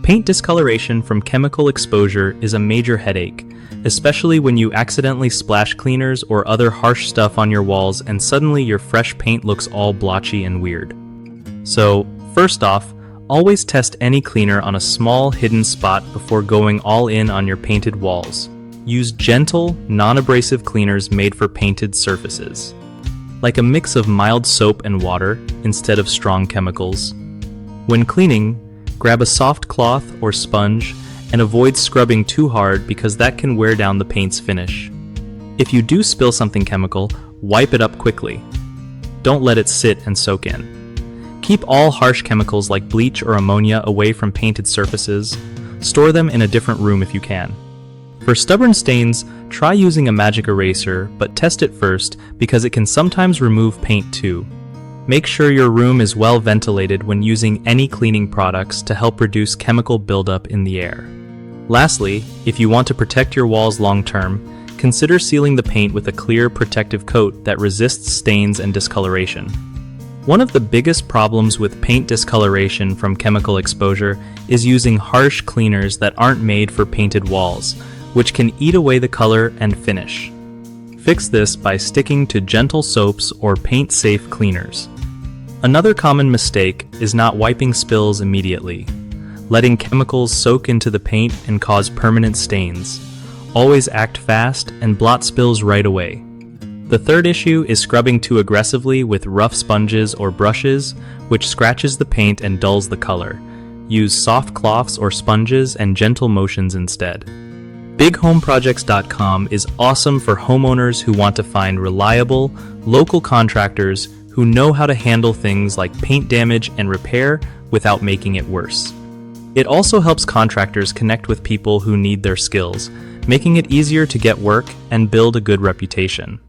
Paint discoloration from chemical exposure is a major headache, especially when you accidentally splash cleaners or other harsh stuff on your walls and suddenly your fresh paint looks all blotchy and weird. So, first off, always test any cleaner on a small hidden spot before going all in on your painted walls. Use gentle, non-abrasive cleaners made for painted surfaces, like a mix of mild soap and water instead of strong chemicals. When cleaning, grab a soft cloth or sponge and avoid scrubbing too hard because that can wear down the paint's finish. If you do spill something chemical, wipe it up quickly. Don't let it sit and soak in. Keep all harsh chemicals like bleach or ammonia away from painted surfaces. Store them in a different room if you can. For stubborn stains, try using a magic eraser, but test it first because it can sometimes remove paint too. Make sure your room is well ventilated when using any cleaning products to help reduce chemical buildup in the air. Lastly, if you want to protect your walls long-term, consider sealing the paint with a clear protective coat that resists stains and discoloration. One of the biggest problems with paint discoloration from chemical exposure is using harsh cleaners that aren't made for painted walls, which can eat away the color and finish. Fix this by sticking to gentle soaps or paint-safe cleaners. Another common mistake is not wiping spills immediately, letting chemicals soak into the paint and cause permanent stains. Always act fast and blot spills right away. The third issue is scrubbing too aggressively with rough sponges or brushes, which scratches the paint and dulls the color. Use soft cloths or sponges and gentle motions instead. BigHomeProjects.com is awesome for homeowners who want to find reliable, local contractors who know how to handle things like paint damage and repair without making it worse. It also helps contractors connect with people who need their skills, making it easier to get work and build a good reputation.